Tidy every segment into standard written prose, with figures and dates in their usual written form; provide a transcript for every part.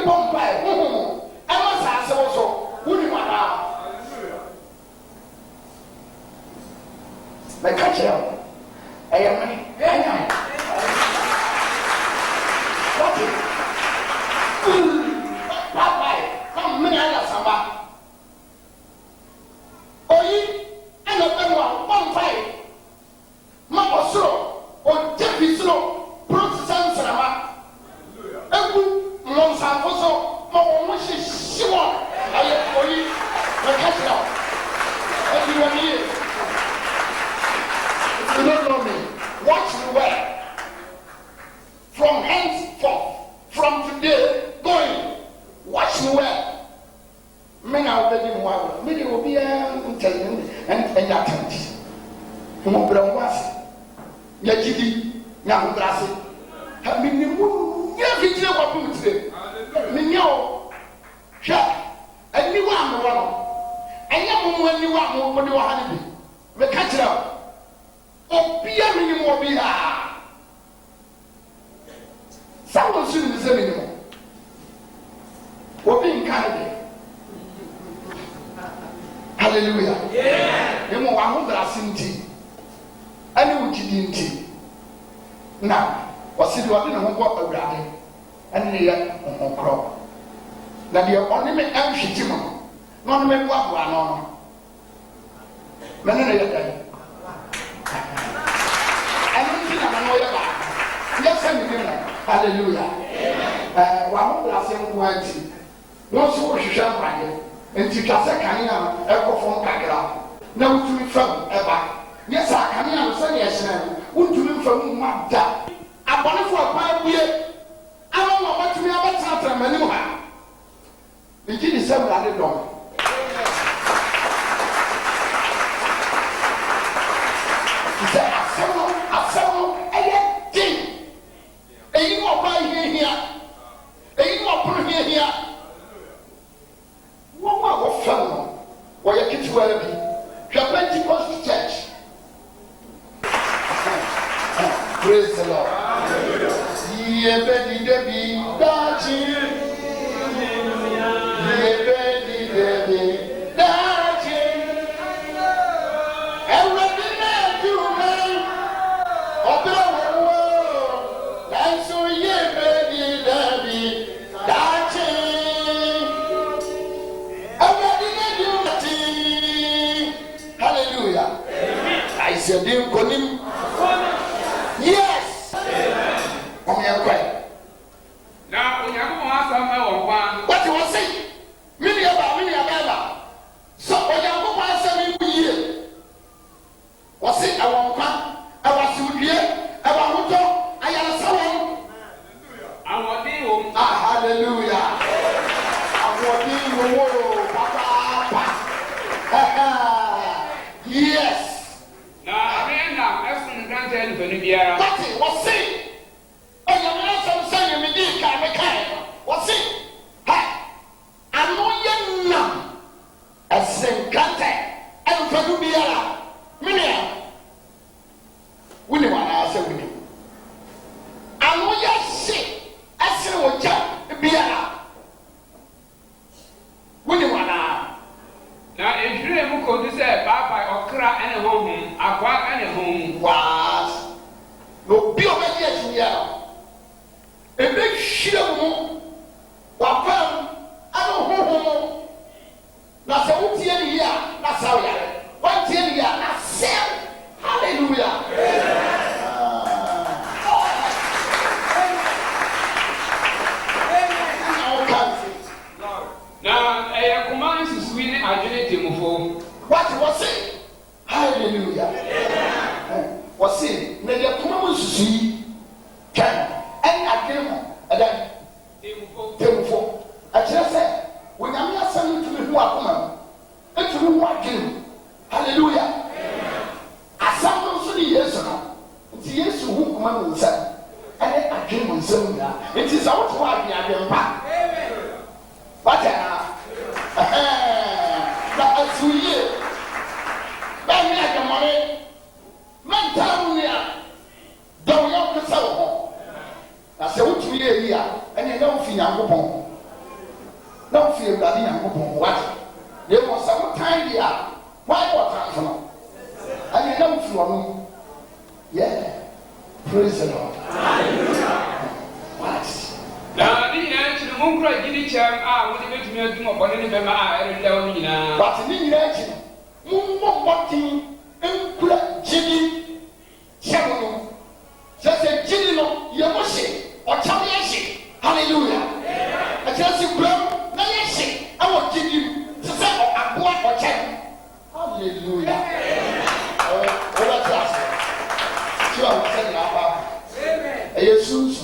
bomb by whom I must ask also who you are now. My catcher, I am Papa, come, Minala Samba. Oyi, and the one fight. Mama slow, or Jeffy slow, Protestant Sama. Ebu, Monsan Foso, Mama Mushi Shimon. I am for you, my catcher. Everyone here. If you don't know me, watch me well. From henceforth, from today going, watch me well. Men are already more. Many will be and your tent. Who will bring was Yajidi, young Brassy. Have been every day what you say. Minyo, sure, and you want the one. And you when you want more, what you want to be. We catch it up. Oh, be a minimum be here. Someone soon is anymore. We're being kind. Hallelujah. Yeah. You know, I hope that I seen tea. I knew what you didn't tea. Now, what's it what in a home around and the crop? That the only man and she timon. None men what one on. Men I don't think I know your life. Yes, I'm hallelujah. One last young white. No so she shall find it. And she can say, can you echo from Kagara? No to me from ever. Yes, I can say yes. Would you from Mabda? I want for a 5 year. I don't know what to me about Satan anymore. The kid is several other dog. He said, I settle, a thing. And you are by here. And you are put here. One more fellow, where you get to where be. You are Pentecost church. Praise the Lord. Ye bedi debi dachi. Ye bedi debi dachi. Everything that you make, obey the and so ye bedi debi dachi. Hallelujah. I said, yes. On your way. Now, when you want some what you want to say? Many about. So, when you want to say, me, was it I want I was here, I want to, I am someone. I want you. Hallelujah. I want you, Papa. Yes. Now, I am asking granted for Nubia. What's it? Oh, you're not saying me, dear, can what's it? Hey, I know you're not a same contact and for Nubia. Minia, we know what I said with you. I know you're sick. I said, what you be a we know what I now, if you ever could say, Papa, or cry and a home, a quack and a home was no be obedient to you. A big shield, Wapam, I don't know. That's a 1 year, that's how you are. 1 year, that's self. Hallelujah. now, a command to swing agility move. What was it? Hallelujah. Was it? May the command to see can and I came and then Timofo. I just said, when I'm sending to me who are coming, and to me who are killing. Hallelujah. I saw those 3 years ago. It's years who come and say, and then I came and said, it is out why we are back. But that's 2 years. But me at the money, man, tell me, don't you know? I said, what 2 years here, and you don't feel I'm Don't feel that in a what? There was some time here. Why what time? And you don't feel yeah. Praise the Lord. What? Now, the answer to the moon cried, did it cham? What did you do upon any member? I don't know. But in the action, moon walking and put Jimmy Chamu. Just a Jimmy, Yamoshi, or Chamiashi. Hallelujah. I just see brown, Nayashi. I will give you to say a boy or child. Hallelujah. Over class. Sure, I'm telling you about. Amen. Jesus.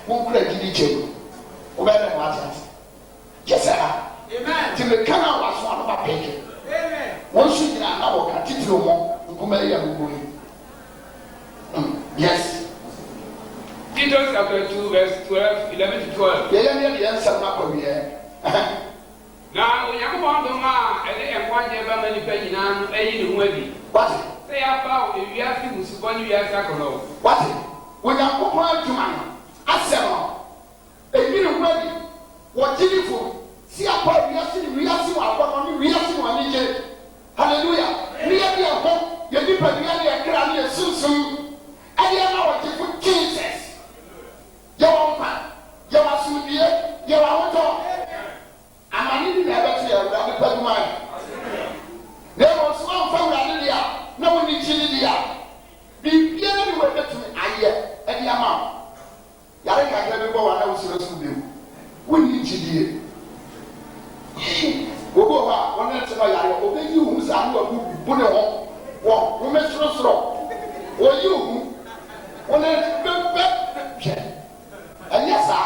Who could have given you? Over the matter. Yes, sir. Amen. Till the canal was one of our pages. Amen. Once you did not know, I did no more. Yes. Titus chapter 2, verse 12, 11 to 12. Now, we have one to ma, and they have one ever many penny now, any wedding. What? They are about if you have to support you as a color. What? When you are going to man, Asema, a little wedding, what did you for? See a part, we are seeing one DJ. Hallelujah. We are here, home, your people, we are here, crying soon. And you are now with Jesus. Your man, your Masudia, your auto. And I need to have a better man. There was one from Radia, no one in Chilia. Be very well to me, I hear, and your mom. Yarek, I never go and I was supposed to do. We need Chilia. Go one night to my yard, obey you, who's a good put on. Walk, women's rostro. Or you, one night, and yes, sir.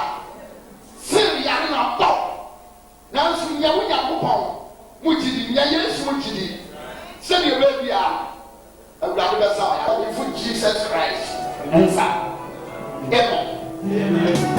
Syria not top. Now, soon you will have upon Mutidi, yes, Mutidi. Send your baby out. A rather Messiah, for Jesus Christ. And sir. Amen.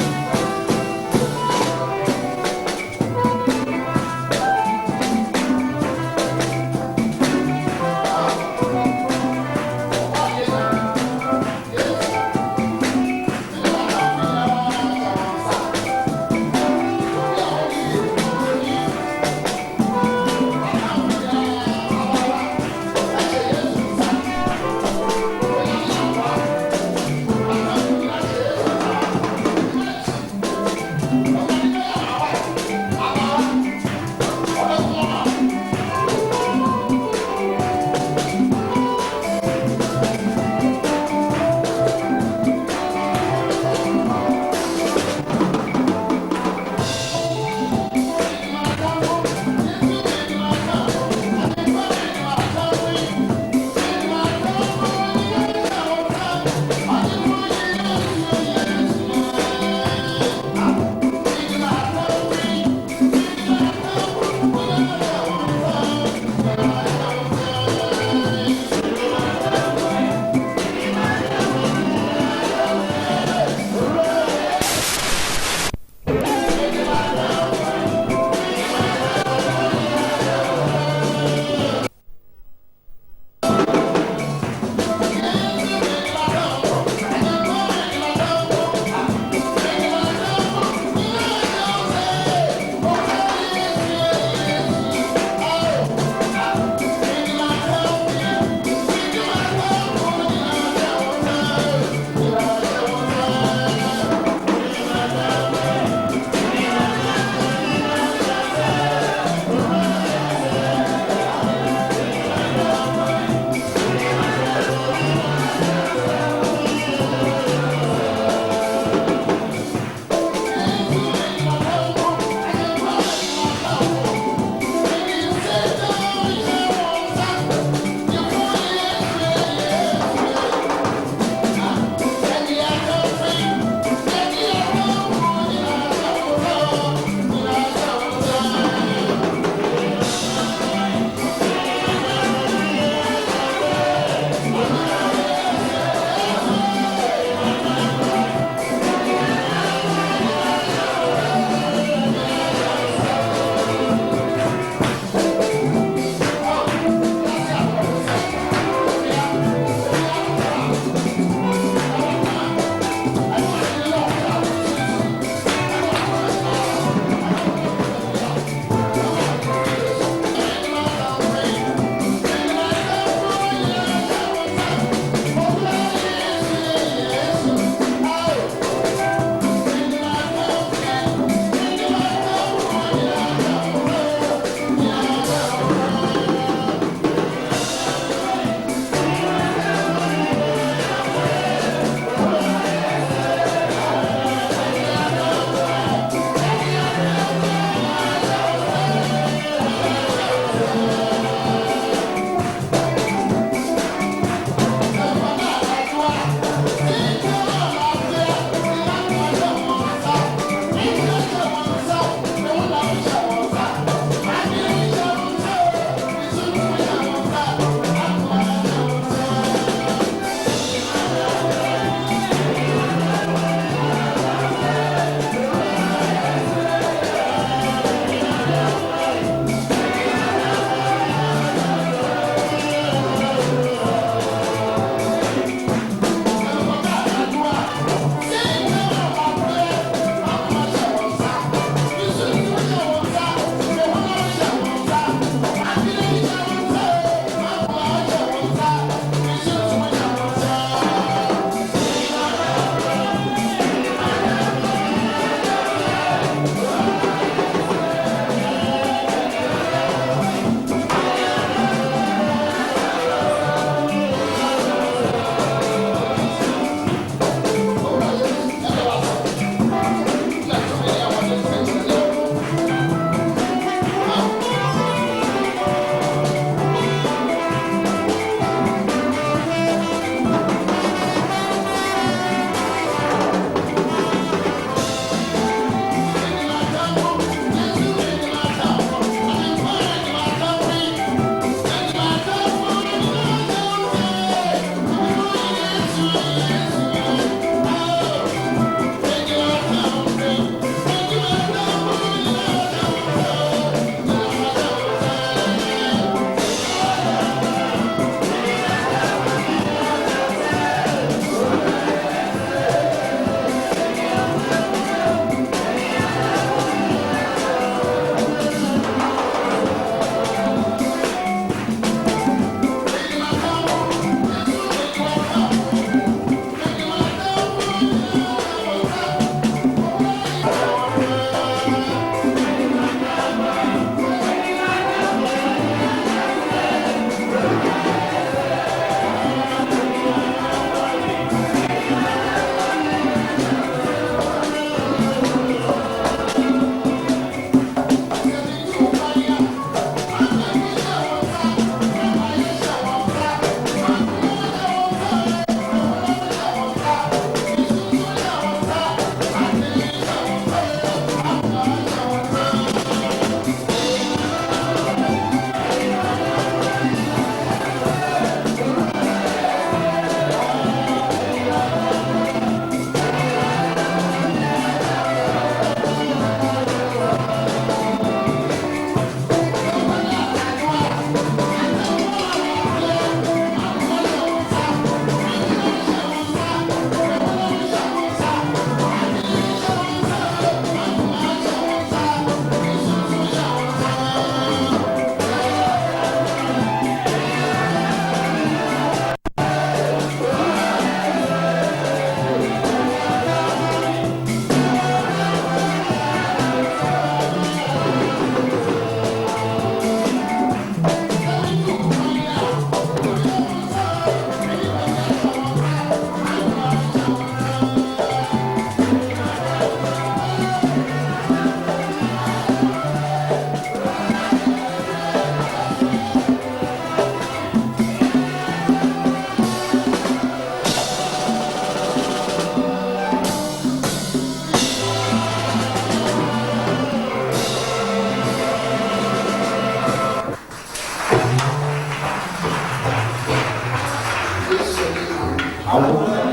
I want